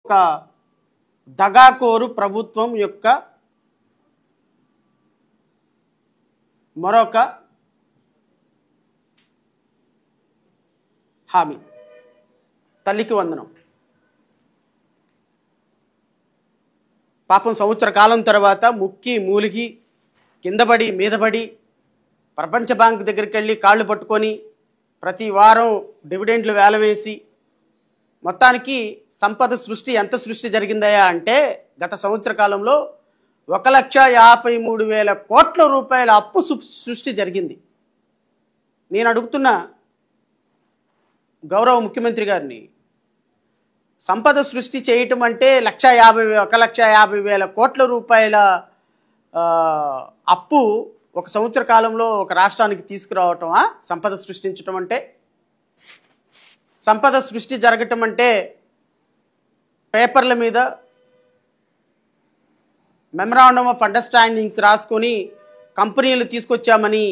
ఒక దగాకోరు ప్రభుత్వం యొక్క మరొక హామీ తల్లికి వందనం. పాపం సంవత్సర కాలం తర్వాత ముక్కి మూలిగి కిందపడి మీదపడి ప్రపంచ బ్యాంక్ దగ్గరికి వెళ్ళి కాళ్ళు పట్టుకొని ప్రతి వారం డివిడెండ్లు వేలవేసి మొత్తానికి సంపద సృష్టి ఎంత సృష్టి జరిగిందయా అంటే గత సంవత్సర కాలంలో 1,53,000 కోట్ల రూపాయల అప్పు సృష్టి జరిగింది. నేను అడుగుతున్న గౌరవ ముఖ్యమంత్రి గారిని, సంపద సృష్టి చేయటం అంటే 1,50,000 కోట్ల రూపాయల అప్పు ఒక సంవత్సర కాలంలో ఒక రాష్ట్రానికి తీసుకురావటమా సంపద సృష్టించటం అంటే? సంపద సృష్టి జరగటం అంటే పేపర్ల మీద మెమరాండమ్ ఆఫ్ అండర్స్టాండింగ్స్ రాసుకొని కంపెనీలు తీసుకొచ్చామని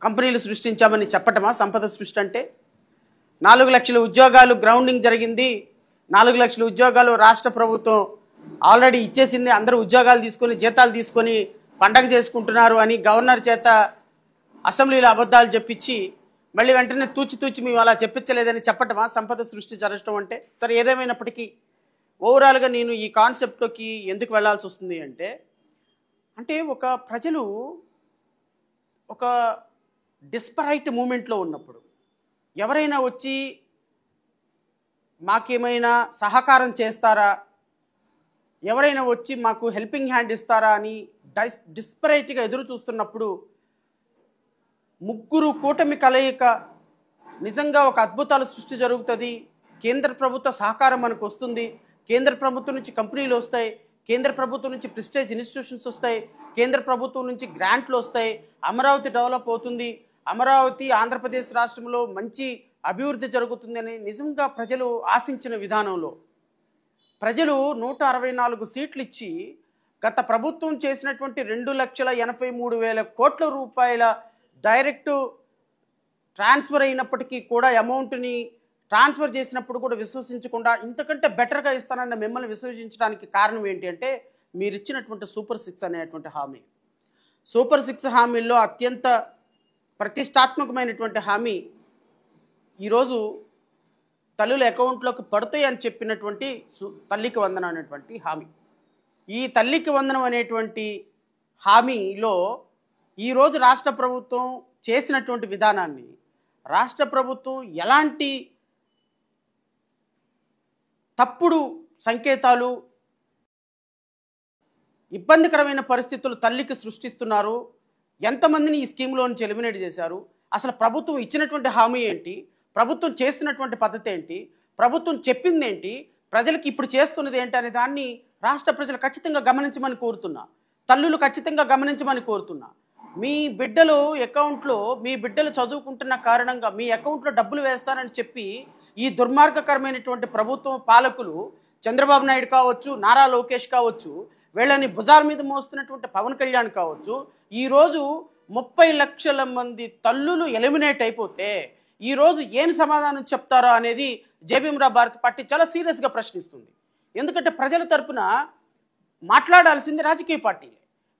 కంపెనీలు సృష్టించామని చెప్పటమా సంపద సృష్టి అంటే? 4 లక్షల ఉద్యోగాలు గ్రౌండింగ్ జరిగింది. 4 లక్షల ఉద్యోగాలు రాష్ట్ర ప్రభుత్వం ఆల్రెడీ ఇచ్చేసింది. అందరూ ఉద్యోగాలు తీసుకొని జీతాలు తీసుకొని పండగ చేసుకుంటున్నారు అని గవర్నర్ చేత అసెంబ్లీలో అబద్ధాలు చెప్పించి మళ్ళీ వెంటనే తూచి మేము అలా చెప్పించలేదని చెప్పటమా సంపద సృష్టి జరగటం అంటే? సరే, ఏదేమైనప్పటికీ ఓవరాల్గా నేను ఈ కాన్సెప్ట్లోకి ఎందుకు వెళ్ళాల్సి వస్తుంది అంటే ఒక ప్రజలు ఒక డిస్పరైట్ మూమెంట్లో ఉన్నప్పుడు ఎవరైనా వచ్చి మాకేమైనా సహకారం చేస్తారా, ఎవరైనా వచ్చి మాకు హెల్పింగ్ హ్యాండ్ ఇస్తారా అని డిస్పరైట్గా ఎదురు చూస్తున్నప్పుడు ముగ్గురు కూటమి కలయిక నిజంగా ఒక అద్భుతాల సృష్టి జరుగుతుంది. కేంద్ర ప్రభుత్వ సహకారం మనకు వస్తుంది. కేంద్ర ప్రభుత్వం నుంచి కంపెనీలు వస్తాయి, కేంద్ర ప్రభుత్వం నుంచి ప్రెస్టేజ్ ఇన్స్టిట్యూషన్స్ వస్తాయి, కేంద్ర ప్రభుత్వం నుంచి గ్రాంట్లు వస్తాయి, అమరావతి డెవలప్ అవుతుంది, అమరావతి ఆంధ్రప్రదేశ్ రాష్ట్రంలో మంచి అభివృద్ధి జరుగుతుందని నిజంగా ప్రజలు ఆశించిన విధానంలో ప్రజలు 164 సీట్లు ఇచ్చి గత ప్రభుత్వం చేసినటువంటి 2,83,000 కోట్ల రూపాయల డైరెక్ట్ ట్రాన్స్ఫర్ అయినప్పటికీ కూడా అమౌంట్ని ట్రాన్స్ఫర్ చేసినప్పుడు కూడా విశ్వసించకుండా ఇంతకంటే బెటర్గా ఇస్తానన్న మిమ్మల్ని విశ్వసించడానికి కారణం ఏంటి అంటే మీరు ఇచ్చినటువంటి సూపర్ 6 అనేటువంటి హామీ. సూపర్ 6 హామీల్లో అత్యంత ప్రతిష్టాత్మకమైనటువంటి హామీ ఈరోజు తల్లుల అకౌంట్లోకి పడతాయి అని చెప్పినటువంటి తల్లికి వందనం అనేటువంటి హామీ. ఈ తల్లికి వందనం అనేటువంటి హామీలో ఈరోజు రాష్ట్ర ప్రభుత్వం చేసినటువంటి విధానాన్ని రాష్ట్ర ప్రభుత్వం ఎలాంటి తప్పుడు సంకేతాలు, ఇబ్బందికరమైన పరిస్థితులు తల్లికి సృష్టిస్తున్నారు, ఎంతమందిని ఈ స్కీమ్లో నుంచి ఎలిమినేట్ చేశారు, అసలు ప్రభుత్వం ఇచ్చినటువంటి హామీ ఏంటి, ప్రభుత్వం చేస్తున్నటువంటి పద్ధతి ఏంటి, ప్రభుత్వం చెప్పింది ఏంటి, ప్రజలకు ఇప్పుడు చేస్తున్నది ఏంటి అనే దాన్ని రాష్ట్ర ప్రజలు ఖచ్చితంగా గమనించమని కోరుతున్నా, తల్లులు ఖచ్చితంగా గమనించమని కోరుతున్నా. మీ బిడ్డలు అకౌంట్లో మీ బిడ్డలు చదువుకుంటున్న కారణంగా మీ అకౌంట్లో డబ్బులు వేస్తానని చెప్పి ఈ దుర్మార్గకరమైనటువంటి ప్రభుత్వం పాలకులు చంద్రబాబు నాయుడు కావచ్చు, నారా లోకేష్ కావచ్చు, వీళ్ళని భుజాల మీద మోస్తున్నటువంటి పవన్ కళ్యాణ్ కావచ్చు, ఈరోజు 30 లక్షల మంది తల్లులు ఎలిమినేట్ అయిపోతే ఈరోజు ఏం సమాధానం చెప్తారో అనేది జేబీఎంరావు భారతి పార్టీ చాలా సీరియస్గా ప్రశ్నిస్తుంది. ఎందుకంటే ప్రజల తరపున మాట్లాడాల్సింది రాజకీయ పార్టీలే.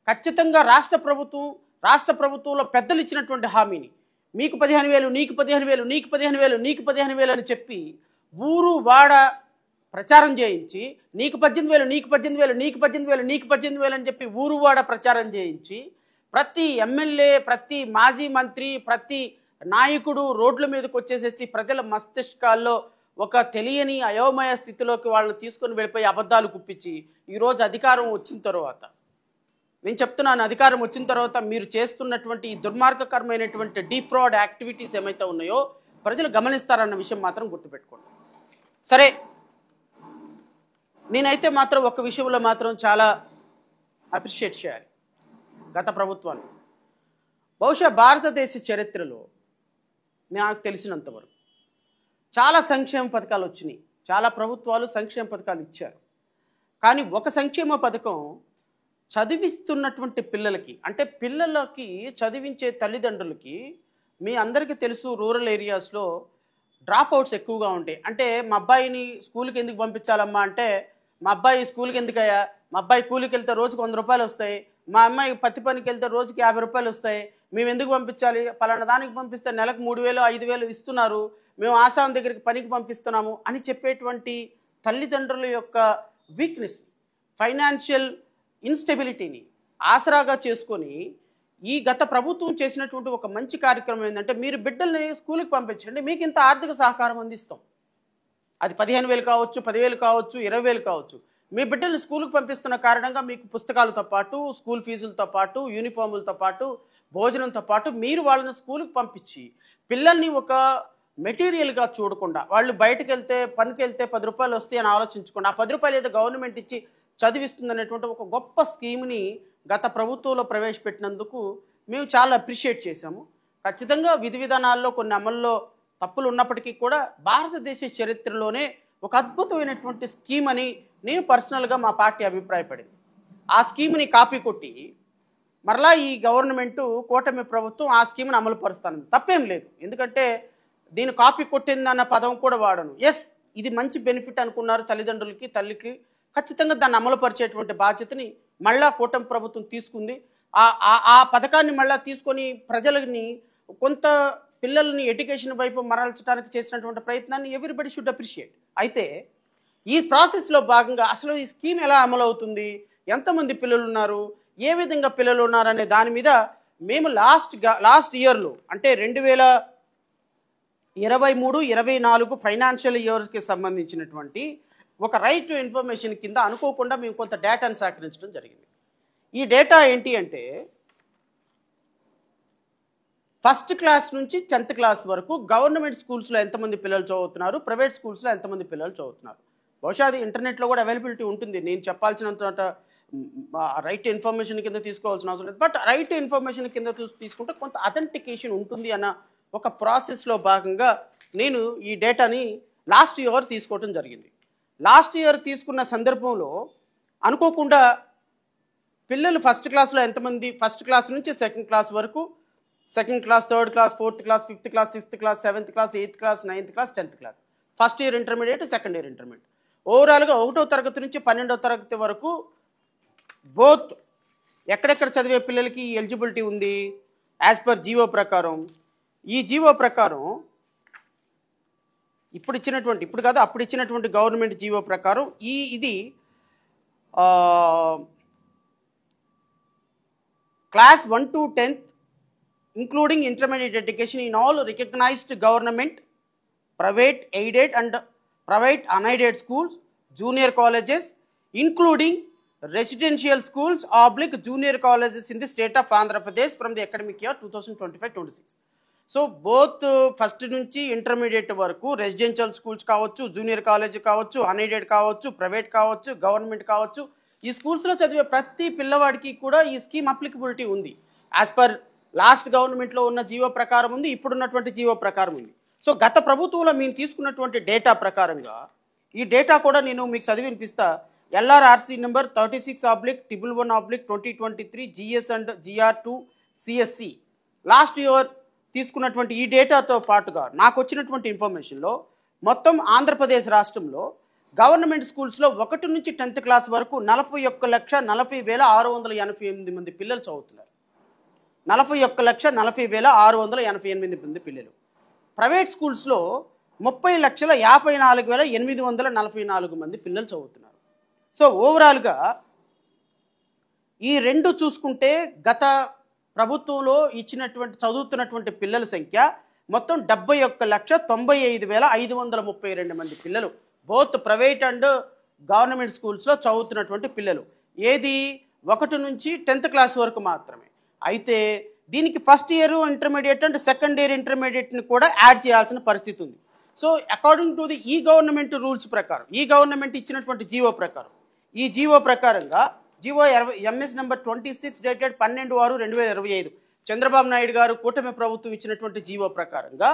ఖచ్చితంగా రాష్ట్ర ప్రభుత్వంలో పెద్దలు ఇచ్చినటువంటి హామీని మీకు 15,000, నీకు 15,000, నీకు 15,000, నీకు 15,000 అని చెప్పి ఊరు వాడ ప్రచారం చేయించి నీకు 18,000, నీకు 18,000, నీకు 18,000, నీకు 18,000 అని చెప్పి ఊరు వాడ ప్రచారం చేయించి ప్రతి ఎమ్మెల్యే, ప్రతి మాజీ మంత్రి, ప్రతి నాయకుడు రోడ్ల మీదకి వచ్చేసేసి ప్రజల మస్తిష్కాల్లో ఒక తెలియని అయోమయ స్థితిలోకి వాళ్ళని తీసుకొని వెళ్ళిపోయి అబద్ధాలు కుప్పించి ఈరోజు అధికారం వచ్చిన తర్వాత, నేను చెప్తున్నాను, అధికారం వచ్చిన తర్వాత మీరు చేస్తున్నటువంటి ఈ దుర్మార్గకరమైనటువంటి డీఫ్రాడ్ యాక్టివిటీస్ ఏమైతే ఉన్నాయో ప్రజలు గమనిస్తారన్న విషయం మాత్రం గుర్తుపెట్టుకోండి. సరే, నేనైతే మాత్రం ఒక విషయంలో మాత్రం చాలా అప్రిషియేట్ చేయాలి గత ప్రభుత్వాన్ని. బహుశా భారతదేశ చరిత్రలో నాకు తెలిసినంతవరకు చాలా సంక్షేమ పథకాలు వచ్చినాయి, చాలా ప్రభుత్వాలు సంక్షేమ పథకాలు ఇచ్చారు. కానీ ఒక సంక్షేమ పథకం చదివిస్తున్నటువంటి పిల్లలకి, అంటే పిల్లలకి చదివించే తల్లిదండ్రులకి, మీ అందరికీ తెలుసు రూరల్ ఏరియాస్లో డ్రాప్ అవుట్స్ ఎక్కువగా ఉంటాయి. అంటే మా అబ్బాయిని స్కూల్కి ఎందుకు పంపించాలమ్మా అంటే, మా అబ్బాయి స్కూల్కి ఎందుకయ్యా, మా అబ్బాయి కూలికి వెళ్తే రోజుకు ₹100 వస్తాయి, మా అమ్మాయి పత్తి పనికి వెళ్తే రోజుకి ₹50 వస్తాయి, మేము ఎందుకు పంపించాలి, పలానా దానికి పంపిస్తే నెలకు 3000 5000 ఇస్తున్నారు, మేము ఆసాం దగ్గరికి పనికి పంపిస్తున్నాము అని చెప్పేటువంటి తల్లిదండ్రుల యొక్క వీక్నెస్, ఫైనాన్షియల్ ఇన్స్టెబిలిటీని ఆసరాగా చేసుకొని ఈ గత ప్రభుత్వం చేసినటువంటి ఒక మంచి కార్యక్రమం ఏంటంటే, మీరు బిడ్డల్ని స్కూల్కి పంపించండి, మీకు ఇంత ఆర్థిక సహకారం అందిస్తాం. అది 15,000 కావచ్చు, 10,000 కావచ్చు, 20,000 కావచ్చు. మీ బిడ్డల్ని స్కూల్కి పంపిస్తున్న కారణంగా మీకు పుస్తకాలతో పాటు, స్కూల్ ఫీజులతో పాటు, యూనిఫాములతో పాటు, భోజనంతో పాటు మీరు వాళ్ళని స్కూల్కి పంపించి పిల్లల్ని ఒక మెటీరియల్గా చూడకుండా, వాళ్ళు బయటకు వెళ్తే పనికి వెళ్తే ₹10 వస్తాయి అని ఆలోచించకుండా, ఆ ₹10 ఏదో గవర్నమెంట్ ఇచ్చి చదివిస్తుందనేటువంటి ఒక గొప్ప స్కీమ్ని గత ప్రభుత్వంలో ప్రవేశపెట్టినందుకు మేము చాలా అప్రిషియేట్ చేశాము. ఖచ్చితంగా విధి విధానాల్లో కొన్ని అమల్లో తప్పులు ఉన్నప్పటికీ కూడా భారతదేశ చరిత్రలోనే ఒక అద్భుతమైనటువంటి స్కీమ్ అని నేను పర్సనల్గా మా పార్టీ అభిప్రాయపడింది. ఆ స్కీమ్ని కాపీ కొట్టి మరలా ఈ గవర్నమెంటు, కూటమి ప్రభుత్వం ఆ స్కీమ్ని అమలు పరుస్తాను. తప్పేం లేదు, ఎందుకంటే దీన్ని కాపీ కొట్టిందన్న పదం కూడా వాడను. ఎస్, ఇది మంచి బెనిఫిట్ అనుకున్నారు తల్లిదండ్రులకి, తల్లికి. ఖచ్చితంగా దాన్ని అమలు పరిచేటువంటి బాధ్యతని మళ్ళా కూటమి ప్రభుత్వం తీసుకుంది. ఆ పథకాన్ని మళ్ళా తీసుకొని ప్రజలని కొంత పిల్లల్ని ఎడ్యుకేషన్ వైపు మరల్చడానికి చేసినటువంటి ప్రయత్నాన్ని ఎవ్రీబడి షుడ్ అప్రిషియేట్. అయితే ఈ ప్రాసెస్లో భాగంగా అసలు ఈ స్కీమ్ ఎలా అమలు అవుతుంది, ఎంతమంది పిల్లలు ఉన్నారు, ఏ విధంగా పిల్లలు ఉన్నారు అనే దాని మీద మేము లాస్ట్ ఇయర్లో అంటే 2023-24 ఫైనాన్షియల్ ఇయర్స్కి సంబంధించినటువంటి ఒక రైట్ టు ఇన్ఫర్మేషన్ కింద అనుకోకుండా మేము కొంత డేటాను సేకరించడం జరిగింది. ఈ డేటా ఏంటి అంటే, ఫస్ట్ క్లాస్ నుంచి 10th క్లాస్ వరకు గవర్నమెంట్ స్కూల్స్లో ఎంతమంది పిల్లలు చదువుతున్నారు, ప్రైవేట్ స్కూల్స్లో ఎంతమంది పిల్లలు చదువుతున్నారు. బహుశా అది ఇంటర్నెట్లో కూడా అవైలబిలిటీ ఉంటుంది, నేను చెప్పాల్సినంత రైట్ టు ఇన్ఫర్మేషన్ కింద తీసుకోవాల్సిన అవసరం లేదు. బట్ రైట్ టు ఇన్ఫర్మేషన్ కింద తీసుకుంటే కొంత అథెంటికేషన్ ఉంటుంది అన్న ఒక ప్రాసెస్లో భాగంగా నేను ఈ డేటాని లాస్ట్ ఇయర్ తీసుకోవడం జరిగింది. లాస్ట్ ఇయర్ తీసుకున్న సందర్భంలో అనుకోకుండా పిల్లలు ఫస్ట్ క్లాస్లో ఎంతమంది, ఫస్ట్ క్లాస్ నుంచి 2nd క్లాస్ వరకు, 2nd class, 3rd class, 4th class, 5th class, 6th class, 7th class, 8th class, 9th class, 10th class, first year intermediate, second year intermediate, ఓవరాల్గా 1వ తరగతి నుంచి 12వ తరగతి వరకు బోత్ ఎక్కడెక్కడ చదివే పిల్లలకి ఎలిజిబిలిటీ ఉంది యాజ్ పర్ జీవో ప్రకారం. ఈ జీవో ప్రకారం అప్పుడు ఇచ్చినటువంటి గవర్నమెంట్ జీవో ప్రకారం ఇది class 1 to 10th including intermediate education in all recognized government, private aided and private unaided schools, junior colleges including residential schools / junior colleges in the state of Andhra Pradesh from the academic year 2025-26. So both first నుంచి intermediate వరకు residential schools కావచ్చు, junior college కావచ్చు, unaided కావచ్చు, private కావచ్చు, government కావచ్చు, ఈ స్కూల్స్లో చదివే ప్రతి పిల్లవాడికి కూడా ఈ స్కీమ్ అప్లికబిలిటీ ఉంది. యాజ్ పర్ లాస్ట్ గవర్నమెంట్లో ఉన్న జీవో ప్రకారం ఉంది, ఇప్పుడున్నటువంటి జీవో ప్రకారం ఉంది. సో గత ప్రభుత్వంలో మేము తీసుకున్నటువంటి డేటా ప్రకారంగా ఈ డేటా కూడా నేను మీకు చదివి వినిపిస్తా. LRRC number 36/111/2023 GS and GR2 CSC last year తీసుకున్నటువంటి ఈ డేటాతో పాటుగా నాకు వచ్చినటువంటి ఇన్ఫర్మేషన్లో మొత్తం ఆంధ్రప్రదేశ్ రాష్ట్రంలో గవర్నమెంట్ స్కూల్స్లో 1 నుంచి 10th క్లాస్ వరకు 41,40,688 మంది పిల్లలు చదువుతున్నారు. 41,40,688 మంది పిల్లలు. ప్రైవేట్ స్కూల్స్లో 30,54,844 మంది పిల్లలు చదువుతున్నారు. సో ఓవరాల్గా ఈ రెండు చూసుకుంటే గత ప్రభుత్వంలో చదువుతున్నటువంటి పిల్లల సంఖ్య మొత్తం 71,95,532 మంది పిల్లలు బోత్ ప్రైవేట్ అండ్ గవర్నమెంట్ స్కూల్స్లో చదువుతున్నటువంటి పిల్లలు. ఏది 1 నుంచి 10th క్లాస్ వరకు మాత్రమే. అయితే దీనికి first year intermediate and second year ఇంటర్మీడియట్ని కూడా యాడ్ చేయాల్సిన పరిస్థితి ఉంది. సో అకార్డింగ్ టు ది ఈ గవర్నమెంట్ రూల్స్ ప్రకారం, ఈ గవర్నమెంట్ ఇచ్చినటువంటి జీవో ప్రకారం, ఈ జీవో ప్రకారంగా GO MS number 26 dated 12/6/2025 Chandrababu Naidu garu కూటమి ప్రభుత్వం ఇచ్చినటువంటి జీవో ప్రకారంగా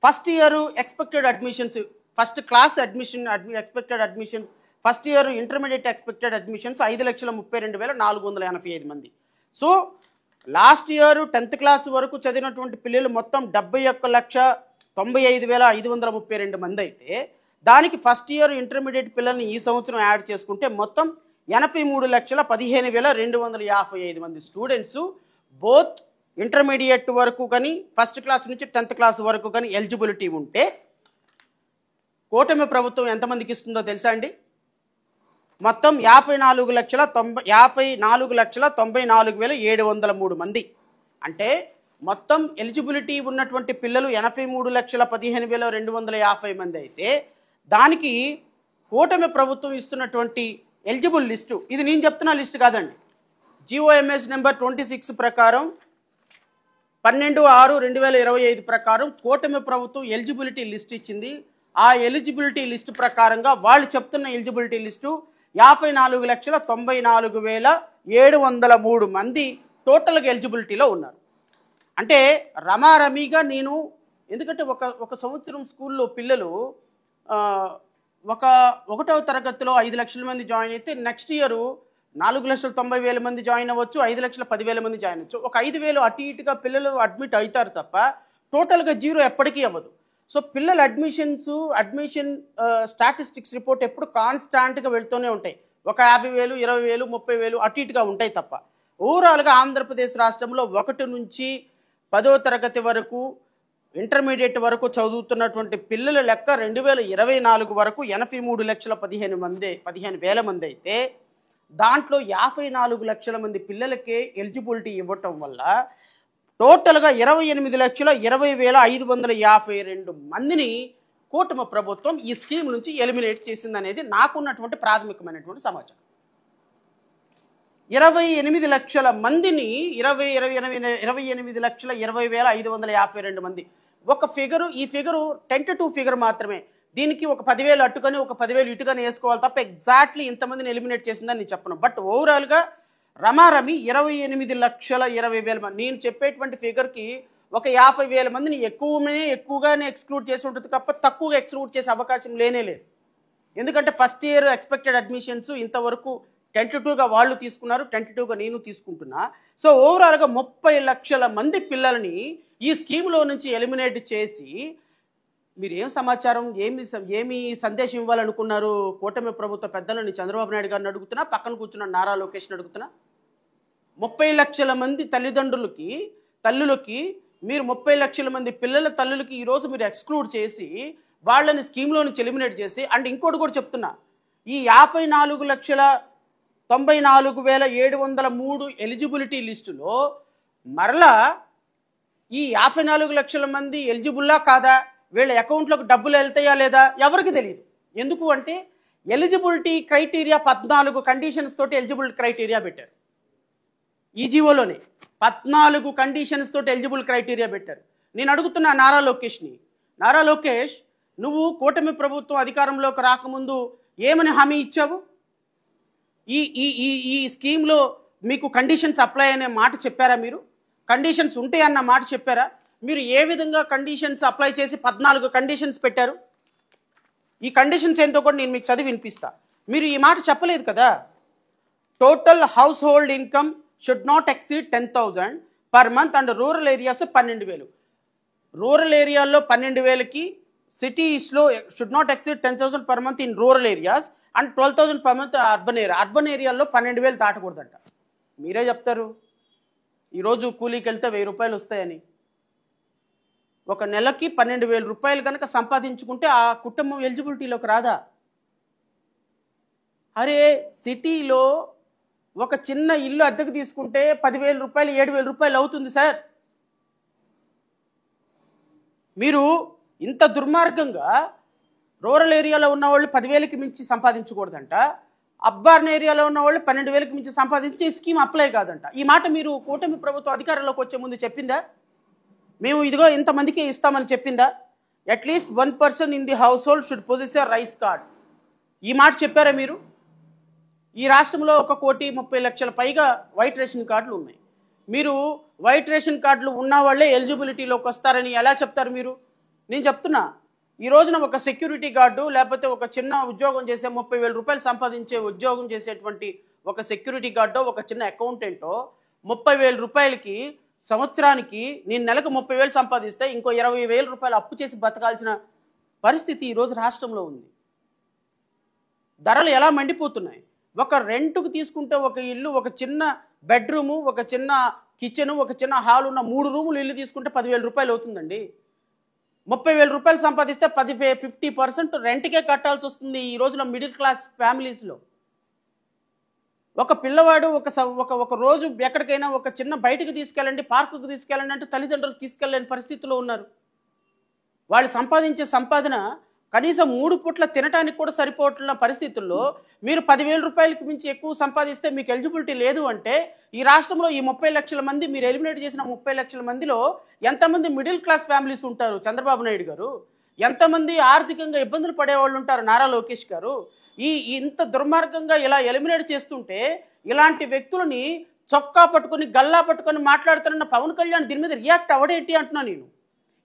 first year expected admissions, first class expected admissions, first year intermediate expected admissions 5,32,485 మంది. So last year 10th class వరకు చదివినటువంటి పిల్లలు మొత్తం 71,00,000 95,532 మంది అయితే దానికి ఫస్ట్ ఇయర్ ఇంటర్మీడియట్ పిల్లల్ని ఈ సంవత్సరం యాడ్ చేసుకుంటే మొత్తం 83,15,255 మంది స్టూడెంట్స్ బోత్ ఇంటర్మీడియట్ వరకు కానీ ఫస్ట్ క్లాస్ నుంచి 10th క్లాస్ వరకు కానీ ఎలిజిబిలిటీ ఉంటే కూటమి ప్రభుత్వం ఎంతమందికి ఇస్తుందో తెలుసా అండి? మొత్తం 54,94,94,703 మంది. అంటే మొత్తం ఎలిజిబిలిటీ ఉన్నటువంటి పిల్లలు 83,15,250 మంది అయితే దానికి కూటమి ప్రభుత్వం ఇస్తున్నటువంటి ఎలిజిబుల్ లిస్టు, ఇది నేను చెప్తున్న లిస్ట్ కాదండి, జిఓఎంఎస్ నెంబర్ 26 ప్రకారం 12/6/2025 ప్రకారం కూటమి ప్రభుత్వం ఎలిజిబిలిటీ లిస్ట్ ఇచ్చింది. ఆ ఎలిజిబిలిటీ లిస్టు ప్రకారంగా వాళ్ళు చెప్తున్న ఎలిజిబిలిటీ లిస్టు 54,94,703 మంది టోటల్గా ఎలిజిబిలిటీలో ఉన్నారు. అంటే రమారమీగా నేను, ఎందుకంటే ఒక సంవత్సరం స్కూల్లో పిల్లలు 1వ తరగతిలో 5 లక్షల మంది జాయిన్ అయితే నెక్స్ట్ ఇయర్ 4,90,000 మంది జాయిన్ అవ్వచ్చు, 5,10,000 మంది జాయిన్ అవ్వచ్చు. ఒక 5,000 అటు ఇటుగా పిల్లలు అడ్మిట్ అవుతారు తప్ప టోటల్గా జీరో ఎప్పటికీ అవ్వదు. సో పిల్లల అడ్మిషన్ స్టాటిస్టిక్స్ రిపోర్ట్ ఎప్పుడు కాన్స్టాంట్గా వెళ్తూనే ఉంటాయి. ఒక 50,000, 20,000, 30,000 అటు ఇటుగా ఉంటాయి తప్ప ఓవరాల్గా ఆంధ్రప్రదేశ్ రాష్ట్రంలో 1 నుంచి 10వ తరగతి వరకు ఇంటర్మీడియట్ వరకు చదువుతున్నటువంటి పిల్లల లెక్క 2024 వరకు 83,15,000 మంది అయితే దాంట్లో 54 లక్షల మంది పిల్లలకే ఎలిజిబిలిటీ ఇవ్వటం వల్ల టోటల్గా 28,20,552 మందిని కూటమి ప్రభుత్వం ఈ స్కీమ్ నుంచి ఎలిమినేట్ చేసిందనేది నాకున్నటువంటి ప్రాథమికమైనటువంటి సమాచారం. 28 లక్షల మందిని 28,20,552 మంది. ఒక ఫిగరు, ఈ ఫిగరు టెంటేటివ్ ఫిగర్ మాత్రమే. దీనికి ఒక 10,000 అట్టుకొని ఒక 10,000 ఇటుకొని వేసుకోవాలి తప్ప ఎగ్జాక్ట్లీ ఇంతమందిని ఎలిమినేట్ చేసిందని నేను చెప్పను. బట్ ఓవరాల్గా రమారమి 28,20,000 మంది. నేను చెప్పేటువంటి ఫిగర్కి ఒక 50,000 మందిని ఎక్కువగానే ఎక్స్క్లూడ్ చేసి ఉంటుంది తప్ప తక్కువగా ఎక్స్క్లూడ్ చేసే అవకాశం లేనే లేదు. ఎందుకంటే ఫస్ట్ ఇయర్ ఎక్స్పెక్టెడ్ అడ్మిషన్స్ ఇంతవరకు టెంటేటివ్గా వాళ్ళు తీసుకున్నారు, టెంటేటివ్గా నేను తీసుకుంటున్నా. సో ఓవరాల్గా 30 లక్షల మంది పిల్లల్ని ఈ స్కీమ్లో నుంచి ఎలిమినేట్ చేసి మీరు ఏం సమాచారం, ఏమి సందేశం ఇవ్వాలనుకున్నారు కూటమి ప్రభుత్వ పెద్దలని? చంద్రబాబు నాయుడు గారిని అడుగుతున్నా, పక్కన కూర్చున్న నారా లోకేష్ని అడుగుతున్నా. 30 లక్షల మంది తల్లులకి మీరు 30 లక్షల మంది పిల్లల తల్లులకి ఈరోజు మీరు ఎక్స్క్లూడ్ చేసి వాళ్ళని స్కీమ్లో నుంచి ఎలిమినేట్ చేసి, అండ్ ఇంకోటి కూడా చెప్తున్నా, ఈ 54,94,703 ఎలిజిబిలిటీ లిస్టులో మరలా ఈ 54 లక్షల మంది ఎలిజిబుల్లా కాదా, వీళ్ళ అకౌంట్లోకి డబ్బులు వెళ్తాయా లేదా ఎవరికి తెలియదు. ఎందుకు అంటే ఎలిజిబిలిటీ క్రైటీరియా 14 కండిషన్స్ తోటి ఎలిజిబిలిటీ క్రైటీరియా పెట్టారు. ఈ జీవోలోనే 14 కండిషన్స్ తోటి ఎలిజిబుల్ క్రైటీరియా పెట్టారు. నేను అడుగుతున్నా నారా లోకేష్, నువ్వు కూటమి ప్రభుత్వం అధికారంలోకి రాకముందు ఏమని హామీ ఇచ్చావు? ఈ స్కీమ్లో మీకు కండిషన్స్ అప్లై అనే మాట చెప్పారా? మీరు కండిషన్స్ ఉంటాయన్న మాట చెప్పారా? మీరు ఏ విధంగా కండిషన్స్ అప్లై చేసి 14 కండిషన్స్ పెట్టారు? ఈ కండిషన్స్ ఏంటో కూడా నేను మీకు చదివి వినిపిస్తా. మీరు ఈ మాట చెప్పలేదు కదా. Total house hold income should not exceed 10,000 per month and rural areas 12,000. Rural ఏరియాల్లో 12,000కి, సిటీస్లో should not exceed 10,000 per month in rural areas and 12,000 per month urban ఏరియాల్లో 12,000 దాటకూడదంట. మీరే చెప్తారు ఈరోజు కూలీకి వెళ్తే 1,000 రూపాయలు వస్తాయని. ఒక నెలకి 12,000 రూపాయలు కనుక సంపాదించుకుంటే ఆ కుటుంబం ఎలిజిబిలిటీలోకి రాదా? అరే సిటీలో ఒక చిన్న ఇల్లు అద్దెకు తీసుకుంటే 10,000 రూపాయలు 7,000 రూపాయలు అవుతుంది సార్. మీరు ఇంత దుర్మార్గంగా రూరల్ ఏరియాలో ఉన్న వాళ్ళు 10,000కి మించి సంపాదించకూడదంట, అర్బన్ ఏరియాలో ఉన్న వాళ్ళు 12,000కి మించి సంపాదించి ఈ స్కీమ్ అప్లై కాదంట. ఈ మాట మీరు కూటమి ప్రభుత్వం అధికారంలోకి వచ్చే ముందు చెప్పిందా? మేము ఇదిగో ఇంతమందికి ఇస్తామని చెప్పిందా? At least 1 person in the house hold should possess a rice card. ఈ మాట చెప్పారా మీరు? ఈ రాష్ట్రంలో 1,30,00,000 పైగా వైట్ రేషన్ కార్డులు ఉన్నాయి. మీరు వైట్ రేషన్ కార్డులు ఉన్న వాళ్ళే ఎలిజిబిలిటీలోకి వస్తారని ఎలా చెప్తారు మీరు? నేను చెప్తున్నా, ఈ రోజున ఒక సెక్యూరిటీ గార్డు లేకపోతే ఒక చిన్న ఉద్యోగం చేసే 30,000 రూపాయలు సంపాదించే ఉద్యోగం చేసేటువంటి ఒక సెక్యూరిటీ గార్డో ఒక చిన్న అకౌంటెంటో 30,000 రూపాయలకి సంవత్సరానికి నేను నెలకు 30,000 సంపాదిస్తే ఇంకో 20,000 రూపాయలు అప్పు చేసి బతకాల్సిన పరిస్థితి ఈరోజు రాష్ట్రంలో ఉంది. ధరలు ఎలా మండిపోతున్నాయి. ఒక రెంట్కు తీసుకుంటే ఒక ఇల్లు, ఒక చిన్న బెడ్రూము, ఒక చిన్న కిచెను, ఒక చిన్న హాల్ ఉన్న 3 రూములు ఇల్లు తీసుకుంటే 10,000 రూపాయలు అవుతుందండి. 30,000 రూపాయలు సంపాదిస్తే 50% రెంట్కే కట్టాల్సి వస్తుంది ఈ రోజున మిడిల్ క్లాస్ ఫ్యామిలీస్లో. ఒక పిల్లవాడు ఒక రోజు ఎక్కడికైనా ఒక చిన్న బయటకు తీసుకెళ్ళండి, పార్కుకు తీసుకెళ్ళండి అంటే తల్లిదండ్రులు తీసుకెళ్ళలేని పరిస్థితిలో ఉన్నారు. వాళ్ళు సంపాదించే సంపాదన కనీసం 3 పూట్ల తినడానికి కూడా సరిపోతున్న పరిస్థితుల్లో మీరు 10,000 రూపాయలకి మించి ఎక్కువ సంపాదిస్తే మీకు ఎలిజిబిలిటీ లేదు అంటే ఈ రాష్ట్రంలో ఈ 30 లక్షల మంది మీరు ఎలిమినేట్ చేసిన 30 లక్షల మందిలో ఎంతమంది మిడిల్ క్లాస్ ఫ్యామిలీస్ ఉంటారు చంద్రబాబు నాయుడు గారు? ఎంతమంది ఆర్థికంగా ఇబ్బందులు పడేవాళ్ళు ఉంటారు నారా లోకేష్ గారు? ఇంత దుర్మార్గంగా ఇలా ఎలిమినేట్ చేస్తుంటే ఇలాంటి వ్యక్తులని చొక్కా పట్టుకొని గల్లా పట్టుకొని మాట్లాడుతున్న పవన్ కళ్యాణ్ దీని మీద రియాక్ట్ అవ్వడేంటి అంటున్నా నేను.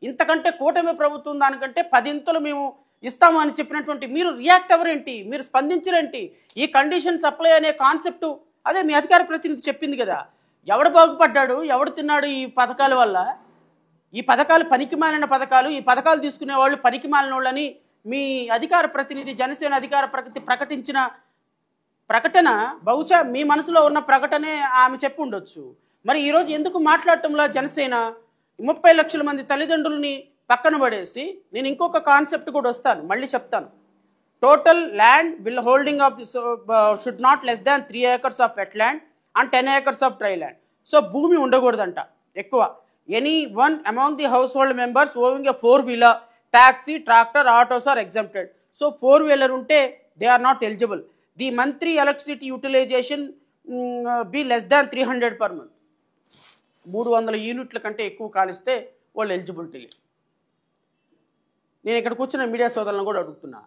ఇంతకంటే కూటమి ప్రభుత్వం దానికంటే 10 ఇంతలు మేము ఇస్తాము అని చెప్పినటువంటి మీరు రియాక్ట్ అవ్వరేంటి? మీరు స్పందించరేంటి? ఈ కండిషన్ సప్లై అనే కాన్సెప్ట్ అదే మీ అధికార ప్రతినిధి చెప్పింది కదా, ఎవడు బాగుపడ్డాడు, ఎవడు తిన్నాడు ఈ పథకాల వల్ల? ఈ పథకాలు పనికిమాలిన పథకాలు, ఈ పథకాలు తీసుకునే వాళ్ళు పనికిమాలిన వాళ్ళని మీ అధికార ప్రతినిధి జనసేన అధికార ప్రకటించిన ప్రకటన బహుశా మీ మనసులో ఉన్న ప్రకటనే ఆమె చెప్పి ఉండొచ్చు. మరి ఈరోజు ఎందుకు మాట్లాడటంలో జనసేన 30 లక్షల మంది తల్లిదండ్రులని పక్కన పడేసి నేను ఇంకొక కాన్సెప్ట్ కూడా వస్తాను, మళ్ళీ చెప్తాను. Total land will holding of the should not less than 3 acres of wet land and 10 acres of dry land. So భూమి ఉండకూడదంట ఎక్కువ. Any one among the household members owning a 4-wheeler, taxi, tractor, autos are exempted. So 4-wheeler unte they are not eligible. The monthly electricity utilization be less than 300 per month. 300 యూనిట్ల కంటే ఎక్కువ కాలిస్తే వాళ్ళు eligibility లేదు. నేను ఇక్కడ కూర్చున్న media సోదరులను కూడా అడుగుతున్నా.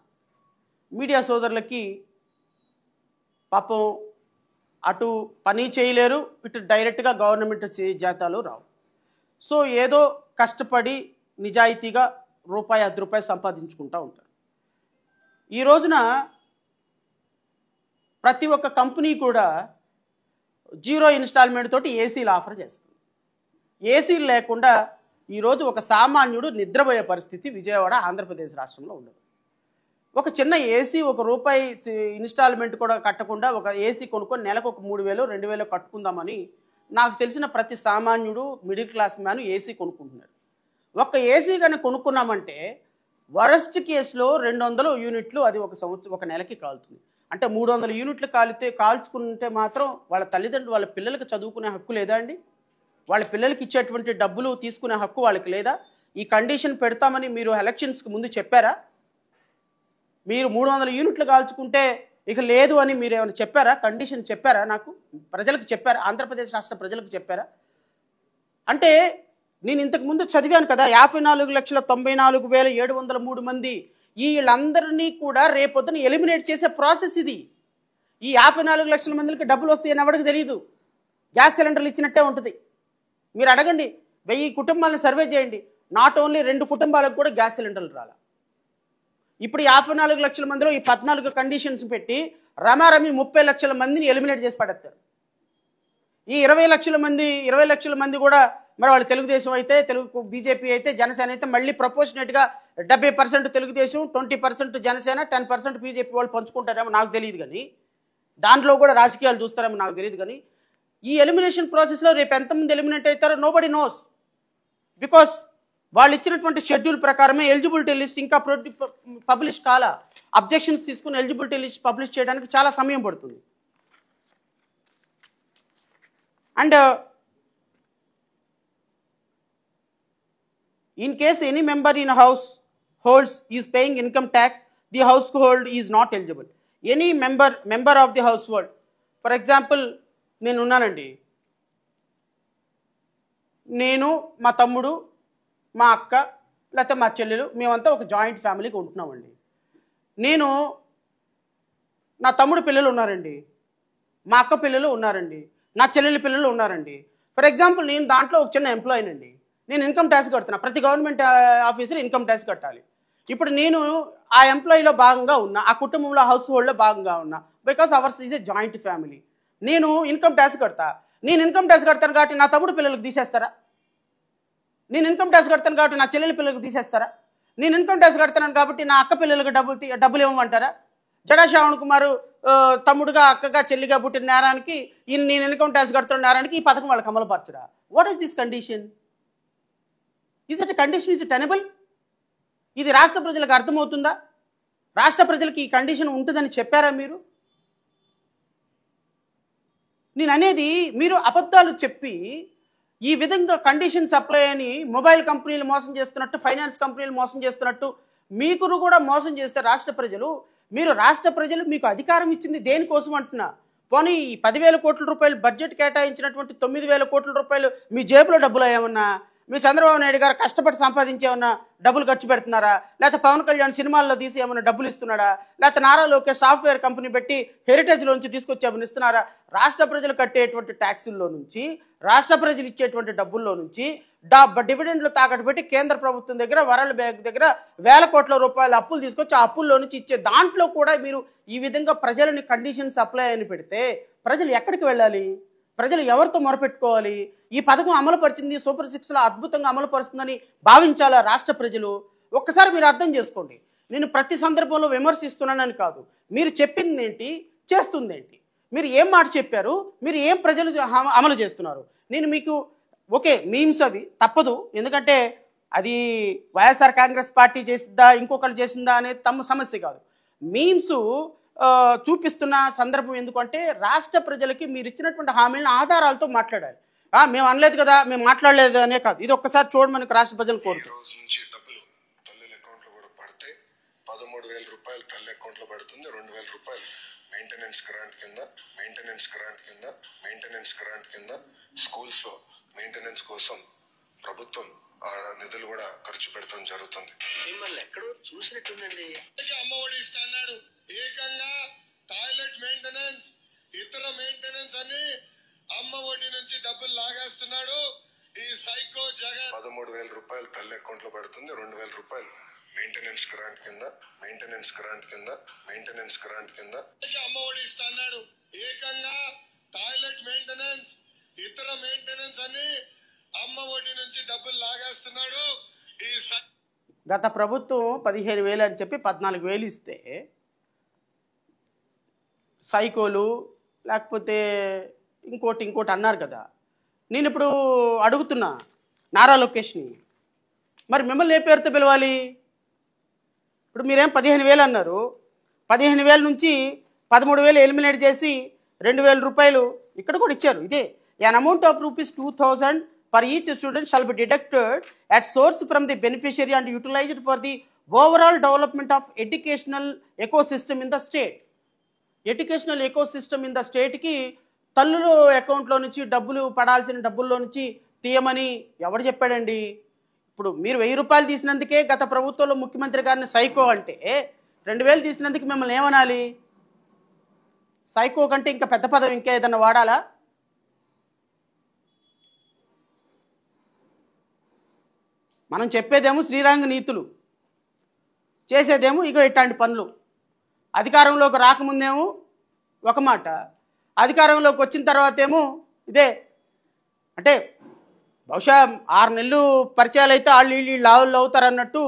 మీడియా సోదరులకి పాపం అటు పని చేయలేరు, ఇటు డైరెక్ట్గా గవర్నమెంట్ జీతాలు రావు. సో ఏదో కష్టపడి నిజాయితీగా రూపాయి 10 రూపాయలు సంపాదించుకుంటూ ఉంటారు. ఈ రోజున ప్రతి ఒక్క కంపెనీ కూడా 0 ఇన్స్టాల్మెంట్ తోటి ఏసీలు ఆఫర్ చేస్తుంది. ఏసీలు లేకుండా ఈరోజు ఒక సామాన్యుడు నిద్రపోయే పరిస్థితి విజయవాడ ఆంధ్రప్రదేశ్ రాష్ట్రంలో ఉండదు. ఒక చిన్న ఏసీ ₹1 ఇన్స్టాల్మెంట్ కూడా కట్టకుండా ఒక ఏసీ కొనుక్కొని నెలకు ఒక 3,000 2,000 కట్టుకుందామని నాకు తెలిసిన ప్రతి సామాన్యుడు మిడిల్ క్లాస్ మ్యాన్ ఏసీ కొనుక్కుంటున్నాడు. ఒక్క ఏసీ కానీ కొనుక్కున్నామంటే వరస్ట్ కేసులో 200 యూనిట్లు అది ఒక నెలకి కాలుతుంది. అంటే 300 యూనిట్లు కాల్చుకుంటే మాత్రం వాళ్ళ తల్లిదండ్రులు వాళ్ళ పిల్లలకి చదువుకునే హక్కు లేదా అండి? వాళ్ళ పిల్లలకి ఇచ్చేటువంటి డబ్బులు తీసుకునే హక్కు వాళ్ళకి లేదా? ఈ కండిషన్ పెడతామని మీరు ఎలక్షన్స్కి ముందు చెప్పారా? మీరు 300 యూనిట్లు కాల్చుకుంటే ఇక లేదు అని మీరు ఏమైనా చెప్పారా? కండిషన్ చెప్పారా? నాకు ప్రజలకు చెప్పారా? ఆంధ్రప్రదేశ్ రాష్ట్ర ప్రజలకు చెప్పారా? అంటే నేను ఇంతకు ముందు చదివాను కదా, 54,94,703 మంది వీళ్ళందరినీ కూడా రేపొద్దున ఎలిమినేట్ చేసే ప్రాసెస్ ఇది. ఈ 54 లక్షల మందికి డబ్బులు వస్తాయని ఎవరికి తెలియదు. గ్యాస్ సిలిండర్లు ఇచ్చినట్టే ఉంటుంది. మీరు అడగండి, 1000 కుటుంబాలను సర్వే చేయండి, నాట్ ఓన్లీ 2 కుటుంబాలకు కూడా గ్యాస్ సిలిండర్లు రాలా. ఇప్పుడు 54 లక్షల మందిలో ఈ 14 కండిషన్స్ పెట్టి రమారమి 30 లక్షల మందిని ఎలిమినేట్ చేసి పడేస్తారు. ఈ 20 లక్షల మంది కూడా మరి వాళ్ళు తెలుగుదేశం అయితే, బీజేపీ అయితే, జనసేన అయితే మళ్ళీ ప్రపోర్షనేట్గా 70% తెలుగుదేశం, 20% జనసేన, 10% బీజేపీ వాళ్ళు పంచుకుంటారేమో నాకు తెలియదు. కానీ దాంట్లో కూడా రాజకీయాలు చూస్తారేమో నాకు తెలియదు. కానీ ఈ ఎలిమినేషన్ ప్రాసెస్లో రేపు ఎంతమంది ఎలిమినేట్ అవుతారో నోబడి నోస్. బికాస్ వాళ్ళు ఇచ్చినటువంటి షెడ్యూల్ ప్రకారమే ఎలిజిబిలిటీ లిస్ట్ ఇంకా పబ్లిష్ కాలా. అబ్జెక్షన్స్ తీసుకుని ఎలిజిబిలిటీ లిస్ట్ పబ్లిష్ చేయడానికి చాలా సమయం పడుతుంది. And in case any member in a household is paying income tax, the household is not eligible. Any member of the household, for example, నేను ఉన్నానండి, నేను మా తమ్ముడు మా అక్క లేకపోతే మా చెల్లెలు మేమంతా ఒక జాయింట్ ఫ్యామిలీకి ఉంటున్నామండి. నా తమ్ముడు పిల్లలు ఉన్నారండి, మా అక్క పిల్లలు ఉన్నారండి, నా చెల్లెలి పిల్లలు ఉన్నారండి. ఫర్ ఎగ్జాంపుల్ నేను దాంట్లో ఒక చిన్న ఎంప్లాయీనండి. నేను ఇన్కమ్ ట్యాక్స్ కడుతున్నా. ప్రతి గవర్నమెంట్ ఆఫీసర్ ఇన్కమ్ ట్యాక్స్ కట్టాలి. ఇప్పుడు నేను ఆ ఎంప్లాయీలో భాగంగా ఉన్నా, ఆ కుటుంబంలో హౌస్ హోల్డ్లో భాగంగా ఉన్నా. Because hours is a joint family. నేను ఇన్కమ్ ట్యాక్స్ కడతా. నేను ఇన్కమ్ ట్యాక్స్ కడతాను కాబట్టి నా తమ్ముడు పిల్లలకు తీసేస్తారా? నేను ఇన్కమ్ ట్యాక్స్ కడతాను కాబట్టి నా చెల్లెల పిల్లలకు తీసేస్తారా? నేను ఇన్కమ్ ట్యాక్స్ కడతాను కాబట్టి నా అక్క పిల్లలకు డబ్బులు ఇవ్వమంటారా? జడా శ్రావణ్ కుమార్ తమ్ముడుగా అక్కగా చెల్లిగా పుట్టిన నేరానికి నేను ఇన్కమ్ ట్యాక్స్ కడుతున్న నేరానికి ఈ పథకం వాళ్ళకి అమలుపరచరా? What is this condition? Is it condition? Is it tenable? ఇది రాష్ట్ర ప్రజలకు అర్థమవుతుందా? రాష్ట్ర ప్రజలకు ఈ కండిషన్ ఉంటుందని చెప్పారా మీరు? నేను అనేది, మీరు అబద్ధాలు చెప్పి ఈ విధంగా కండిషన్ సప్లై అని మొబైల్ కంపెనీలు మోసం చేస్తున్నట్టు, ఫైనాన్స్ కంపెనీలు మోసం చేస్తున్నట్టు మీకు కూడా మోసం చేస్తే రాష్ట్ర ప్రజలు, రాష్ట్ర ప్రజలు మీకు అధికారం ఇచ్చింది దేనికోసం అంటున్నా? పోనీ ఈ 10,000 కోట్ల రూపాయలు బడ్జెట్ కేటాయించినటువంటి 9,000 కోట్ల రూపాయలు మీ జేబులో డబ్బులు ఏమన్నా? మీ చంద్రబాబు నాయుడు గారు కష్టపడి సంపాదించి ఏమన్నా డబ్బులు ఖర్చు పెడుతున్నారా? లేకపోతే పవన్ కళ్యాణ్ సినిమాల్లో తీసి ఏమన్నా డబ్బులు ఇస్తున్నాడా? లేకపోతే నారా లోకేష్ సాఫ్ట్వేర్ కంపెనీ పెట్టి హెరిటేజ్లోంచి తీసుకొచ్చి ఏమైనా ఇస్తున్నారా? రాష్ట్ర ప్రజలు కట్టేటువంటి ట్యాక్సుల్లో నుంచి, రాష్ట్ర ప్రజలు ఇచ్చేటువంటి డబ్బుల్లో నుంచి డివిడెండ్లు తాకట్టు పెట్టి కేంద్ర ప్రభుత్వం దగ్గర, వరల్డ్ బ్యాంక్ దగ్గర వేల కోట్ల రూపాయల అప్పులు తీసుకొచ్చి ఆ అప్పుల్లో నుంచి ఇచ్చే దాంట్లో కూడా మీరు ఈ విధంగా ప్రజలని కండిషన్ సప్లై అని పెడితే ప్రజలు ఎక్కడికి వెళ్ళాలి? ప్రజలు ఎవరితో మొరపెట్టుకోవాలి? ఈ పథకం అమలు పరిచింది, సూపర్ 6లో అద్భుతంగా అమలు పరుస్తుందని భావించాలా రాష్ట్ర ప్రజలు? ఒక్కసారి మీరు అర్థం చేసుకోండి. నేను ప్రతి సందర్భంలో విమర్శిస్తున్నానని కాదు, మీరు చెప్పింది ఏంటి, చేస్తుంది ఏంటి, మీరు ఏం మాట చెప్పారు, మీరు ఏం ప్రజలు అమలు చేస్తున్నారు? నేను మీకు ఓకే, మీమ్స్ అవి తప్పదు, ఎందుకంటే అది వైఎస్ఆర్ కాంగ్రెస్ పార్టీ చేసిందా ఇంకొకరు చేసిందా అనేది తమ సమస్య కాదు. మీమ్స్ చూపిస్తున్న సందర్భం ఎందుకంటే రాష్ట్ర ప్రజలకి మీరు ఇచ్చినటువంటి హామీలను ఆధారాలతో మాట్లాడాలి. మేము అనలేదు కదా, మేము మాట్లాడలేదు అనే కాదు, ఇది ఒక్కసారి చూడమని రాష్ట్ర ప్రజలు కోరుతారు. రోజు నుంచి డబ్బులు తల్లి అకౌంట్లో కూడా పడితే 13,000 రూపాయలు తల్లి అకౌంట్లో పడుతుంది, 2,000 రూపాయలు మెయింటెనెన్స్ గ్రాంట్ కింద స్కూల్స్ లో మెయింటెనెన్స్ కోసం ప్రభుత్వం ఆ నిధులు కూడా ఖర్చు పెడతాం జరుగుతుంది. మిమ్మల్ని ఎక్కడో చూసినట్టుందండి. అమ్మఒడి ఇస్తాడు, ఏకంగా టాయిలెట్ మెయింటెనెన్స్, ఇతర మెయింటెనెన్స్ అని అమ్మఒడి నుంచి డబ్బులు లాగేస్తున్నాడు ఈ సైకో జగన్. 13,000 రూపాయలు తల్లి అకౌంట్ లో పడుతుంది, 2,000 రూపాయలు మెయింటెనెన్స్ గ్రాంట్ కింద అమ్మఒడి ఇస్తాడు, ఏకంగా టాయిలెట్ మెయింటెనెన్స్, ఇతర మెయింటెనెన్స్ అని అమ్మఒడి నుంచి డబ్బులు లాగేస్తున్నాడు ఈ. గత ప్రభుత్వం 15,000 అని చెప్పి 14,000 ఇస్తే సైకోలు లేకపోతే ఇంకోటి అన్నారు కదా. నేను ఇప్పుడు అడుగుతున్నా నారా లోకేష్ని, మరి మిమ్మల్ని ఏ పేరుతో పిలవాలి? ఇప్పుడు మీరేం 15,000 అన్నారు, 15,000 నుంచి 13,000 ఎలిమినేట్ చేసి 2,000 రూపాయలు ఇక్కడ కూడా ఇచ్చారు. ఇదే an amount of ₹2,000 per each student shall be deducted at source from the beneficiary and utilized for the overall development of educational ecosystem in the state. Educational ecosystem in the స్టేట్కి తల్లుల అకౌంట్లో నుంచి డబ్బులు పడాల్సిన డబ్బుల్లో నుంచి తీయమని ఎవడు చెప్పాడండి? ఇప్పుడు మీరు 1,000 రూపాయలు తీసినందుకే గత ప్రభుత్వంలో ముఖ్యమంత్రి గారిని సైకో అంటే, 2,000 తీసినందుకు మిమ్మల్ని ఏమనాలి? సైకో కంటే ఇంకా పెద్ద పదం ఇంకా ఏదన్నా వాడాలా? మనం చెప్పేదేమో శ్రీరంగ నీతులు, చేసేదేమో ఇగో ఇట్లాంటి పనులు. అధికారంలోకి రాకముందేమో ఒక మాట, అధికారంలోకి వచ్చిన తర్వాత ఏమో ఇదే. అంటే బహుశా 6 నెలలు పరిచయాలు అయితే వీళ్ళు లావులు అవుతారు అన్నట్టు,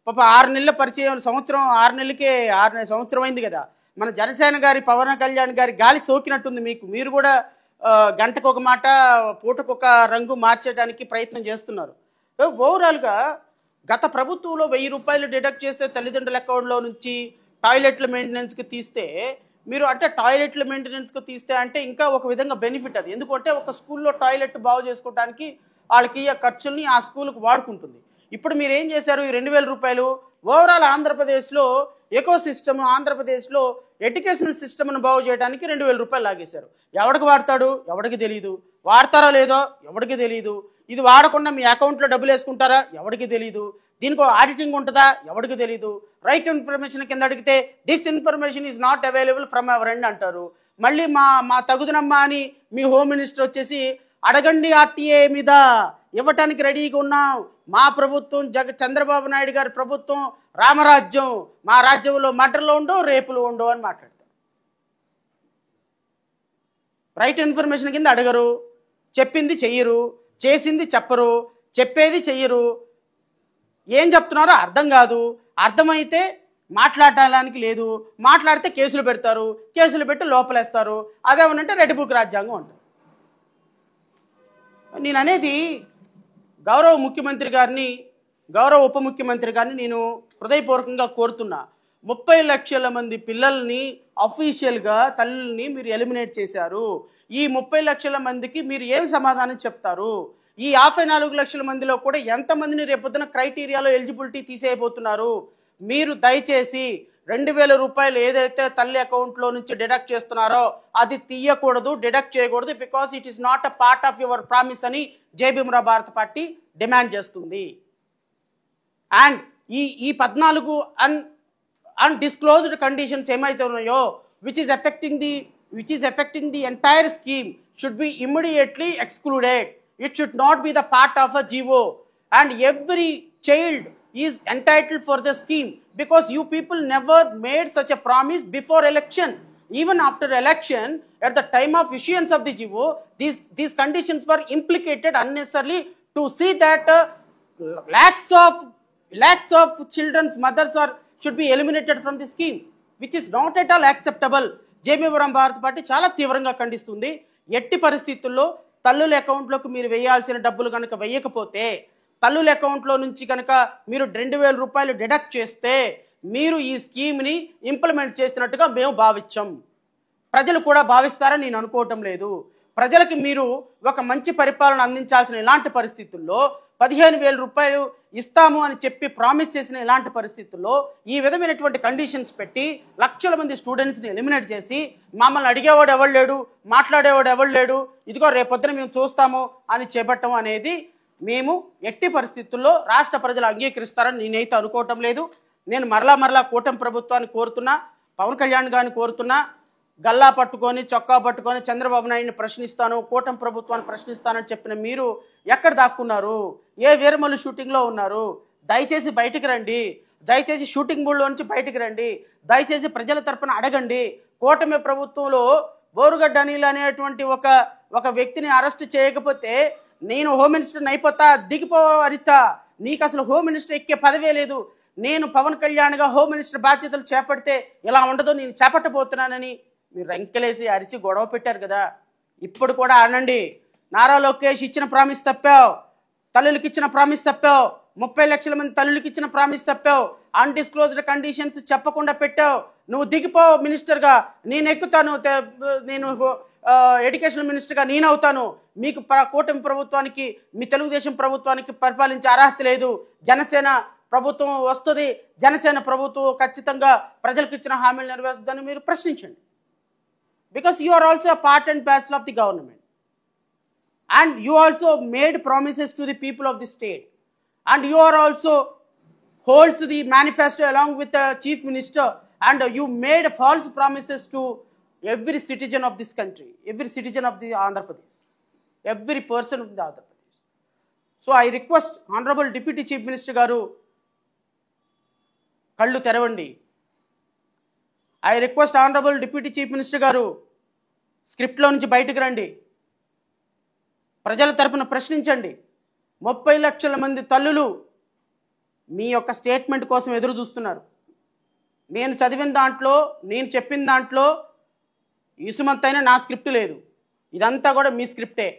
పాప 6 నెలల పరిచయం, సంవత్సరం 6 నెలలకే 6 సంవత్సరం అయింది కదా. మన జనసేన గారి పవన్ కళ్యాణ్ గారి గాలి సోకినట్టుంది మీకు. మీరు కూడా గంటకు ఒక మాట, పూటకొక రంగు మార్చేయడానికి ప్రయత్నం చేస్తున్నారు. ఓవరాల్గా గత ప్రభుత్వంలో 1,000 రూపాయలు డిడక్ట్ చేస్తే తల్లిదండ్రుల అకౌంట్లో నుంచి టాయిలెట్ల మెయింటెనెన్స్కి తీస్తే, మీరు అంటే టాయిలెట్ల మెయింటెనెన్స్కి తీస్తే అంటే ఇంకా ఒక విధంగా బెనిఫిట్ అది. ఎందుకంటే ఒక స్కూల్లో టాయిలెట్ బాగు చేసుకోవడానికి వాళ్ళకి ఆ ఖర్చుల్ని ఆ స్కూల్కి వాడుకుంటుంది. ఇప్పుడు మీరు ఏం చేశారు? ఈ 2,000 రూపాయలు ఓవరాల్ ఆంధ్రప్రదేశ్లో ఎకోసిస్టమ్, ఆంధ్రప్రదేశ్లో ఎడ్యుకేషనల్ సిస్టమ్ను బాగు చేయడానికి 2,000 రూపాయలు లాగేశారు. ఎవడికి వాడతాడు? ఎవడికి తెలియదు. వాడతారో లేదో ఎవడికి తెలియదు. ఇది వాడకుండా మీ అకౌంట్లో డబ్బులు వేసుకుంటారా? ఎవడికి తెలియదు. దీనికి ఆడిటింగ్ ఉంటుందా? ఎవడికి తెలీదు. రైట్ ఇన్ఫర్మేషన్ కింద అడిగితే this information is not available from our end అంటారు. మళ్ళీ మా తగుదనమ్మా అని మీ హోమ్ మినిస్టర్ వచ్చేసి అడగండి ఆర్టీఏ మీద ఇవ్వటానికి రెడీగా ఉన్నాం. మా ప్రభుత్వం చంద్రబాబు నాయుడు గారి ప్రభుత్వం రామరాజ్యం, మా రాజ్యంలో మర్డర్లు ఉండవు, రేపులు ఉండవు అని మాట్లాడతారు. రైట్ ఇన్ఫర్మేషన్ కింద అడగరు, చెప్పింది చెయ్యరు, చేసింది చెప్పరు. చెప్పేది చెయ్యరు. ఏం చెప్తున్నారో అర్థం కాదు. అర్థమైతే మాట్లాడటానికి లేదు, మాట్లాడితే కేసులు పెడతారు, కేసులు పెట్టి లోపలేస్తారు. అదేమనంటే రెడ్ బుక్ రాజ్యాంగం అంటారు. నేను అనేది గౌరవ ముఖ్యమంత్రి గారిని, గౌరవ ఉప ముఖ్యమంత్రి గారిని నేను హృదయపూర్వకంగా కోరుతున్నా. 30 లక్షల మంది పిల్లల్ని అఫీషియల్గా తల్లుల్ని మీరు ఎలిమినేట్ చేశారు. ఈ 30 లక్షల మందికి మీరు ఏం సమాధానం చెప్తారు? ఈ 54 లక్షల మందిలో కూడా ఎంతమందిని రేపొద్దున క్రైటీరియాలో ఎలిజిబిలిటీ తీసేయబోతున్నారు? మీరు దయచేసి 2000 రూపాయలు ఏదైతే తల్లి అకౌంట్లో నుంచి డిడక్ట్ చేస్తున్నారో అది తీయకూడదు, డిడక్ట్ చేయకూడదు. Because it is not a part of your promise అని జై భీమ్రావ్ భారత్ పార్టీ డిమాండ్ చేస్తుంది. అండ్ ఈ 14 అన్డిస్క్లోజ్డ్ కండిషన్స్ ఏమైతే ఉన్నాయో which is affecting the entire scheme should be immediately excluded. It should not be the part of a GO, and every child is entitled for the scheme, because you people never made such a promise before election. Even after election, at the time of issuance of the GO, these conditions were implicated unnecessarily to see that lakhs of children's mothers should be eliminated from the scheme, which is not at all acceptable. జై Bhimrao Bharat party చాలా తీవ్రంగా ఖండిస్తుంది. ఎట్టి పరిస్థితుల్లో తల్లుల అకౌంట్లోకి మీరు వేయాల్సిన డబ్బులు కనుక వేయకపోతే, తల్లుల అకౌంట్లో నుంచి కనుక మీరు 2000 రూపాయలు డిడక్ట్ చేస్తే మీరు ఈ స్కీమ్ని ఇంప్లిమెంట్ చేసినట్టుగా మేము భావించాం. ప్రజలు కూడా భావిస్తారని నేను అనుకోవటం లేదు. ప్రజలకి మీరు ఒక మంచి పరిపాలన అందించాల్సిన ఇలాంటి పరిస్థితుల్లో 15,000 రూపాయలు ఇస్తాము అని చెప్పి ప్రామిస్ చేసిన ఇలాంటి పరిస్థితుల్లో ఈ విధమైనటువంటి కండిషన్స్ పెట్టి లక్షల మంది స్టూడెంట్స్ని ఎలిమినేట్ చేసి మమ్మల్ని అడిగేవాడు ఎవరు లేడు, మాట్లాడేవాడు ఎవరు లేడు, ఇదిగో రేపొద్దున మేము చూస్తాము అని చేపట్టడం అనేది మేము ఎట్టి పరిస్థితుల్లో రాష్ట్ర ప్రజలు అంగీకరిస్తారని నేనైతే అనుకోవటం లేదు. నేను మరలా కూటమి ప్రభుత్వాన్ని కోరుతున్నా, పవన్ కళ్యాణ్ గారిని కోరుతున్నా, గల్లా పట్టుకొని చొక్కా పట్టుకొని చంద్రబాబు నాయుడిని ప్రశ్నిస్తాను, కూటమి ప్రభుత్వాన్ని ప్రశ్నిస్తానని చెప్పిన మీరు ఎక్కడ దాక్కున్నారు? ఏ వీరమల్లు షూటింగ్లో ఉన్నారు? దయచేసి బయటికి రండి, దయచేసి షూటింగ్ బోర్డులో నుంచి బయటికి రండి, దయచేసి ప్రజల తరపున అడగండి. కూటమి ప్రభుత్వంలో బోరుగడ్డ అనిల్ అనేటువంటి ఒక వ్యక్తిని అరెస్ట్ చేయకపోతే నేను హోమ్ మినిస్టర్ని అయిపోతా, దిగిపో అనిత, నీకు అసలు హోమ్ మినిస్టర్ ఎక్కే పదవే లేదు. నేను పవన్ కళ్యాణ్గా హోమ్ మినిస్టర్ బాధ్యతలు చేపడితే ఇలా ఉండదో నేను చేపట్టబోతున్నానని మీరు రంకెలేసి అరిచి గొడవ పెట్టారు కదా. ఇప్పుడు కూడా అనండి, నారా లోకేష్ ఇచ్చిన ప్రామిస్ తప్పావు, తల్లులకి ఇచ్చిన ప్రామిస్ తప్పావు, 30 లక్షల మంది తల్లులకి ఇచ్చిన ప్రామిస్ తప్పావు, అన్డిస్క్లోజ్డ్ కండిషన్స్ చెప్పకుండా పెట్టావు. నువ్వు దిగిపో మినిస్టర్గా, నేను ఎక్కుతాను, నేను ఎడ్యుకేషన్ మినిస్టర్గా నేను అవుతాను. మీకు కూటమి ప్రభుత్వానికి, మీ తెలుగుదేశం ప్రభుత్వానికి పరిపాలించే అర్హత లేదు. జనసేన ప్రభుత్వం వస్తుంది, జనసేన ప్రభుత్వం ఖచ్చితంగా ప్రజలకు ఇచ్చిన హామీలు నెరవేరుస్తుందని మీరు ప్రశ్నించండి. Because you are also a part and parcel of the government, and you also made promises to the people of the state, and you are also holds the manifesto along with the chief minister, and you made false promises to every citizen of this country, every citizen of the Andhra Pradesh, every person of the Andhra Pradesh. So I request Honorable Deputy Chief Minister garu kallu teravandi. I request Honorable Deputy Chief Minister గారు స్క్రిప్ట్లో నుంచి బయటకు రండి, ప్రజల తరపున ప్రశ్నించండి. 30 లక్షల మంది తల్లులు మీ యొక్క స్టేట్మెంట్ కోసం ఎదురు చూస్తున్నారు. నేను చదివిన దాంట్లో, నేను చెప్పిన దాంట్లో ఇసుమంతైనా నా స్క్రిప్ట్ లేదు. ఇదంతా కూడా మీ స్క్రిప్టే,